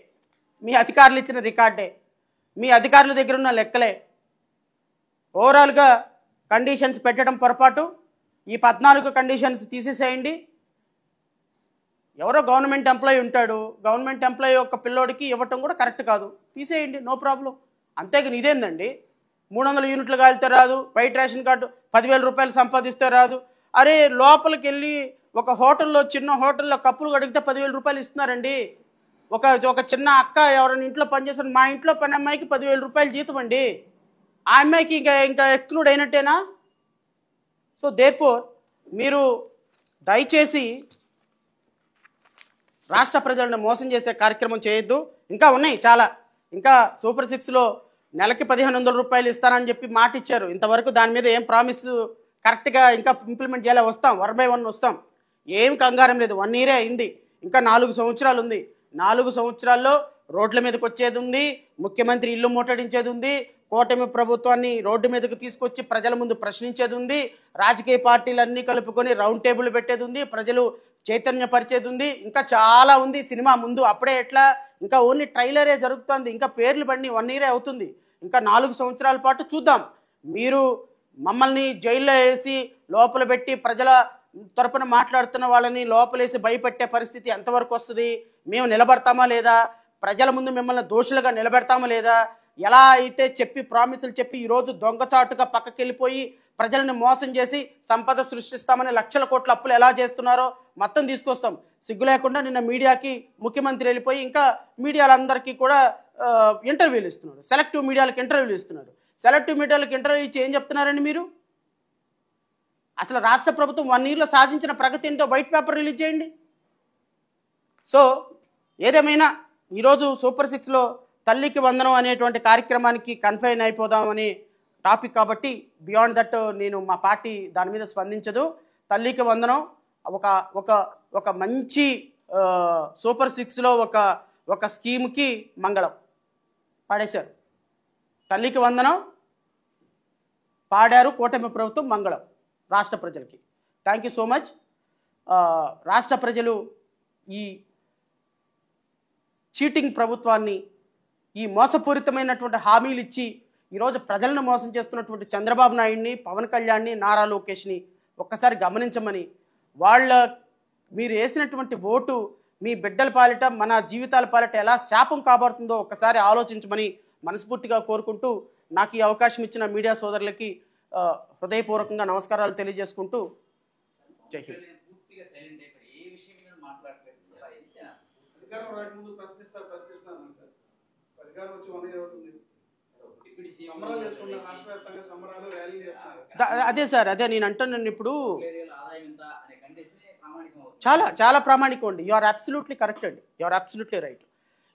మీ అధికారులు ఇచ్చిన రికార్డే, మీ అధికారుల దగ్గర ఉన్న లెక్కలే. ఓవరాల్గా కండిషన్స్ పెట్టడం పొరపాటు. ఈ 14 కండిషన్స్ తీసేసేయండి. ఎవరో గవర్నమెంట్ ఎంప్లాయీ ఉంటాడు, గవర్నమెంట్ ఎంప్లాయీ యొక్క పిల్లోడికి ఇవ్వటం కూడా కరెక్ట్ కాదు, తీసేయండి, నో ప్రాబ్లం. అంతేగాని ఇదేందండి, 300 యూనిట్లు కాలితే రాదు, వైట్ రేషన్ కార్డు 10,000 రూపాయలు సంపాదిస్తే రాదు. అరే లోపలికి వెళ్ళి ఒక హోటల్లో, చిన్న హోటల్లో కప్పులు కడిగితే 10,000 రూపాయలు ఇస్తున్నారండి. ఒక చిన్న అక్క ఎవరైనా ఇంట్లో పనిచేస్తాను, మా ఇంట్లో పని అమ్మాయికి 10,000 రూపాయలు జీతం అండి. ఆ అమ్మాయికి ఇంకా ఎక్స్క్లూడ్ అయినట్టేనా? సో దేర్ఫోర్ మీరు దయచేసి రాష్ట్ర ప్రజలను మోసం చేసే కార్యక్రమం చేయొద్దు. ఇంకా ఉన్నాయి చాలా. ఇంకా సూపర్ 6లో నెలకి 1,500 రూపాయలు ఇస్తానని చెప్పి మాట ఇచ్చారు. ఇంతవరకు దాని మీద ఏం ప్రామిస్ కరెక్ట్గా ఇంకా ఇంప్లిమెంట్ చేయాలి. వస్తాం, 1 by 1 వస్తాం, ఏం కంగారం లేదు. 1 year అయింది, ఇంకా 4 సంవత్సరాలు ఉంది. 4 సంవత్సరాల్లో రోడ్ల మీదకి వచ్చేది ఉంది, ముఖ్యమంత్రి ఇల్లు ముట్టడించేది ఉంది, కూటమి ప్రభుత్వాన్ని రోడ్డు మీదకి తీసుకొచ్చి ప్రజల ముందు ప్రశ్నించేది ఉంది, రాజకీయ పార్టీలన్నీ కలుపుకొని రౌండ్ టేబుల్ పెట్టేది ఉంది, ప్రజలు చైతన్యపరిచేది ఉంది, ఇంకా చాలా ఉంది సినిమా ముందు. అప్పుడే ఎట్లా, ఇంకా ఓన్లీ ట్రైలరే జరుగుతుంది, ఇంకా పేర్లు పడి 1 year అవుతుంది, ఇంకా 4 సంవత్సరాల పాటు చూద్దాం. మీరు మమ్మల్ని జైల్లో వేసి లోపల పెట్టి ప్రజల తరపున మాట్లాడుతున్న వాళ్ళని లోపలేసి భయపెట్టే పరిస్థితి ఎంతవరకు వస్తుంది? మేము నిలబడతామా లేదా? ప్రజల ముందు మిమ్మల్ని దోషులుగా నిలబెడతామా లేదా? ఎలా అయితే చెప్పి ప్రామిసులు చెప్పి ఈరోజు దొంగచాటుగా పక్కకి వెళ్ళిపోయి ప్రజలను మోసం చేసి సంపద సృష్టిస్తామని లక్షల కోట్ల అప్పులు ఎలా చేస్తున్నారో మొత్తం తీసుకొస్తాం. సిగ్గు లేకుండా నిన్న మీడియాకి ముఖ్యమంత్రి వెళ్ళిపోయి ఇంకా మీడియాలందరికీ కూడా ఇంటర్వ్యూలు ఇస్తున్నాడు, సెలెక్టివ్ మీడియాలకు ఇంటర్వ్యూలు ఇస్తున్నాడు. సెలెక్టివ్ మీడియాలకు ఇంటర్వ్యూ ఇచ్చి ఏం చెప్తున్నారండి మీరు? అసలు రాష్ట్ర ప్రభుత్వం 1 yearలో సాధించిన ప్రగతి ఏంటో వైట్ పేపర్ రిలీజ్ చేయండి. సో ఏదేమైనా ఈరోజు సూపర్ 6లో తల్లికి వందనం అనేటువంటి కార్యక్రమానికి కన్ఫైన్ అయిపోదామని టాపిక్ కాబట్టి బియాండ్ దట్ నేను మా పార్టీ దాని మీద స్పందించదు. తల్లికి వందనం ఒక ఒక ఒక మంచి సూపర్ 6లో ఒక స్కీమ్కి మంగళం పాడేశారు. తల్లికి వందనం పాడారు కూటమి ప్రభుత్వం, మంగళం రాష్ట్ర ప్రజలకి. Thank you so much. రాష్ట్ర ప్రజలు ఈ చీటింగ్ ప్రభుత్వాన్ని, ఈ మోసపూరితమైనటువంటి హామీలు ఇచ్చి ఈరోజు ప్రజలను మోసం చేస్తున్నటువంటి చంద్రబాబు నాయుడిని, పవన్ కళ్యాణ్ని, నారా లోకేష్ని ఒక్కసారి గమనించమని, మీరు వేసినటువంటి ఓటు మీ బిడ్డల పాలిట, మన జీవితాల పాలిట ఎలా శాపం కాబడుతుందో ఒక్కసారి ఆలోచించమని మనస్ఫూర్తిగా కోరుకుంటూ, నాకు ఈ అవకాశం ఇచ్చిన మీడియా సోదరులకి హృదయపూర్వకంగా నమస్కారాలు తెలియజేసుకుంటూ జై హింద్. అదే సార్, అదే నేను అంటున్నాను. ఇప్పుడు చాలా చాలా ప్రామాణికం అండి. యు ఆర్ అబ్సల్యూట్లీ కరెక్ట్ అండి, యు ఆర్ అబ్సల్యూట్లీ రైట్.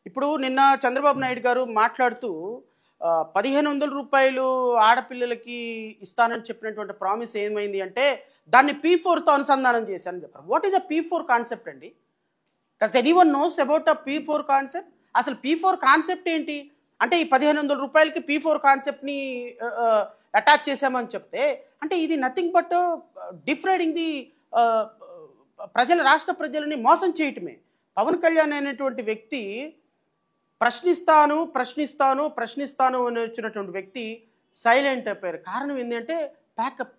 ఇప్పుడు నిన్న చంద్రబాబు నాయుడు గారు మాట్లాడుతూ 1500 రూపాయలు ఆడపిల్లలకి ఇస్తానని చెప్పినటువంటి ప్రామిస్ ఏమైంది అంటే దాన్ని P4తో అనుసంధానం చేశారని చెప్పారు. What is a P4 concept అండి? Does anyone knows about a P4 concept? అసలు P4 కాన్సెప్ట్ ఏంటి అంటే ఈ 1500 రూపాయలకి P4 కాన్సెప్ట్ని అటాచ్ చేశామని చెప్తే అంటే ఇది నథింగ్ బట్ డిఫ్రైడింగ్ ది రాష్ట్ర ప్రజలని మోసం చేయటమే. పవన్ కళ్యాణ్ అనేటువంటి వ్యక్తి ప్రశ్నిస్తాను అని వచ్చినటువంటి వ్యక్తి సైలెంట్ అయిపోయారు. కారణం ఏంటంటే ప్యాకప్.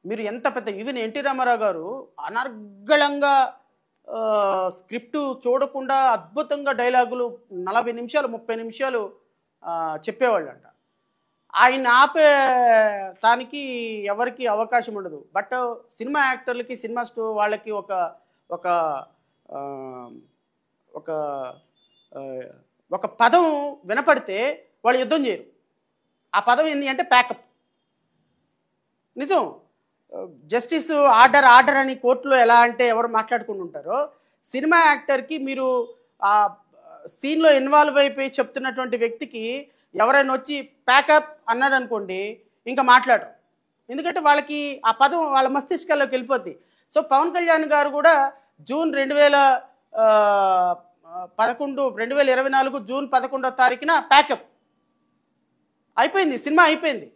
మీరు ఎంత పెద్ద ఈవెన్ ఎన్టీ రామారావు గారు అనర్గళంగా స్క్రిప్టు చూడకుండా అద్భుతంగా డైలాగులు 40 నిమిషాలు 30 నిమిషాలు చెప్పేవాళ్ళంట. ఆయన ఆపేటానికి ఎవరికి అవకాశం ఉండదు. బట్ సినిమా యాక్టర్లకి, సినిమా వాళ్ళకి ఒక ఒక ఒక ఒక పదం వినపడితే వాళ్ళు యుద్ధం చేయరు. ఆ పదం ఏంటి అంటే ప్యాకప్. నిజం. జస్టిస్ ఆర్డర్ అని కోర్టులో ఎలా అంటే ఎవరు మాట్లాడుకుంటూ ఉంటారో, సినిమా యాక్టర్కి మీరు ఆ సీన్లో ఇన్వాల్వ్ అయిపోయి చెప్తున్నటువంటి వ్యక్తికి ఎవరైనా వచ్చి ప్యాకప్ అన్నాడు అనుకోండి, ఇంకా మాట్లాడరు. ఎందుకంటే వాళ్ళకి ఆ పదం వాళ్ళ మస్తిష్కాల్లోకి వెళ్ళిపోద్ది. సో పవన్ కళ్యాణ్ గారు కూడా జూన్ 2024 జూన్ 11వ తారీఖున ప్యాకప్ అయిపోయింది, సినిమా అయిపోయింది.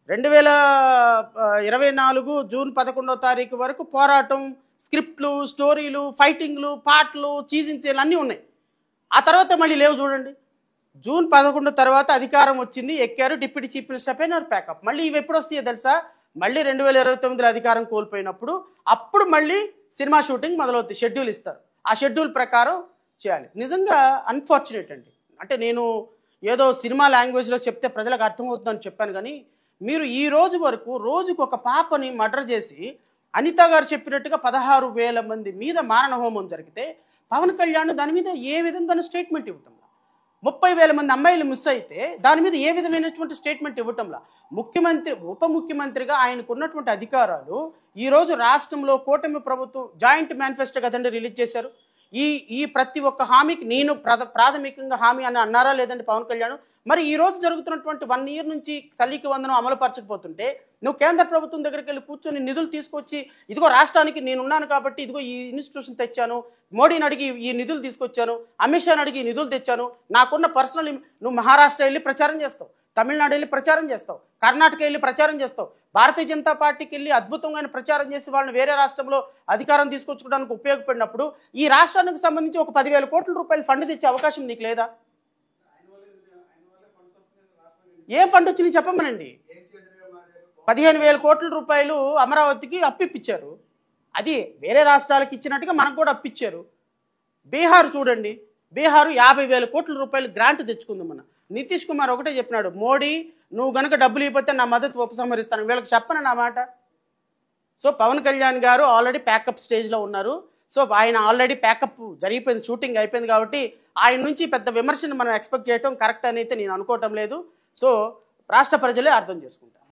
2024 జూన్ 11వ తారీఖు వరకు పోరాటం, స్క్రిప్ట్లు, స్టోరీలు, ఫైటింగ్లు, పాటలు, చీజింగ్ సీన్లు అన్నీ ఉన్నాయి. ఆ తర్వాత మళ్ళీ లేవు చూడండి. జూన్ 11 తర్వాత అధికారం వచ్చింది, ఎక్కారు, డిప్యూటీ చీఫ్ మినిస్టర్ అయిపోయినారు, ప్యాకప్. మళ్ళీ ఇవి ఎప్పుడు వస్తాయో తెలుసా? మళ్ళీ 2029లో అధికారం కోల్పోయినప్పుడు అప్పుడు మళ్ళీ సినిమా షూటింగ్ మొదలవుతుంది, షెడ్యూల్ ఇస్తారు. ఆ షెడ్యూల్ ప్రకారం చేయాలి. నిజంగా అన్ఫార్చునేట్ అండి. అంటే నేను ఏదో సినిమా లాంగ్వేజ్లో చెప్తే ప్రజలకు అర్థమవుతుందని చెప్పాను, కానీ మీరు ఈ రోజు వరకు రోజుకు ఒక పాపని మర్డర్ చేసి అనిత గారు చెప్పినట్టుగా 16,000 మంది మీద మారణ హోమం జరిగితే పవన్ కళ్యాణ్ దాని మీద ఏ విధంగానూ స్టేట్మెంట్ ఇవ్వటంలా. 30,000 మంది అమ్మాయిలు మిస్ అయితే దాని మీద ఏ విధమైనటువంటి స్టేట్మెంట్ ఇవ్వటంలా. ముఖ్యమంత్రి, ఉప ముఖ్యమంత్రిగా ఆయనకు ఉన్నటువంటి అధికారాలు ఈరోజు రాష్ట్రంలో కూటమి ప్రభుత్వం జాయింట్ మేనిఫెస్టో కదండి రిలీజ్ చేశారు. ఈ ప్రతి ఒక్క హామీకి నేను ప్రాథమికంగా హామీ అని అన్నారా లేదండి పవన్ కళ్యాణ్? మరి ఈ రోజు జరుగుతున్నటువంటి 1 ఇయర్ నుంచి తల్లికి వందనం అమలు పరచకపోతుంటే నువ్వు కేంద్ర ప్రభుత్వం దగ్గరికి వెళ్ళి కూర్చొని నిధులు తీసుకొచ్చి ఇదిగో రాష్ట్రానికి నేనున్నాను కాబట్టి ఇదిగో ఈ ఇన్స్టిట్యూషన్ తెచ్చాను, మోడీని అడిగి ఈ నిధులు తీసుకొచ్చాను, అమిత్ షాని అడిగి ఈ నిధులు తెచ్చాను, నాకున్న పర్సనల్ నువ్వు మహారాష్ట్ర వెళ్ళి ప్రచారం చేస్తావు, తమిళనాడు వెళ్ళి ప్రచారం చేస్తావు, కర్ణాటక వెళ్ళి ప్రచారం చేస్తావు, భారతీయ జనతా పార్టీకి వెళ్ళి అద్భుతంగా ప్రచారం చేసి వాళ్ళని వేరే రాష్ట్రంలో అధికారం తీసుకొచ్చుకోవడానికి ఉపయోగపడినప్పుడు ఈ రాష్ట్రానికి సంబంధించి ఒక 10,000 కోట్ల రూపాయలు ఫండ్ తెచ్చే అవకాశం నీకు లేదా? ఏ ఫండ్ వచ్చింది చెప్పమనండి. 15,000 కోట్ల రూపాయలు అమరావతికి అప్పిప్పించారు. అది వేరే రాష్ట్రాలకు ఇచ్చినట్టుగా మనకు కూడా అప్పిచ్చారు. బీహార్ చూడండి, బీహారు 50,000 కోట్ల రూపాయలు గ్రాంట్ తెచ్చుకుంది. మన నితీష్ కుమార్ ఒకటే చెప్పినాడు, మోడీ నువ్వు గనక డబ్బులు ఇవ్వకపోతే నా మద్దతు ఉపసంహరిస్తాను. వీళ్ళకి చెప్పను నా మాట. సో పవన్ కళ్యాణ్ గారు ఆల్రెడీ ప్యాకప్ స్టేజ్లో ఉన్నారు. సో ఆయన ఆల్రెడీ ప్యాకప్ జరిగిపోయింది, షూటింగ్ అయిపోయింది. కాబట్టి ఆయన నుంచి పెద్ద విమర్శను మనం ఎక్స్పెక్ట్ చేయడం కరెక్ట్ అని అయితే నేను అనుకోవటం లేదు. సో రాష్ట్ర ప్రజలే అర్థం చేసుకుంటారు.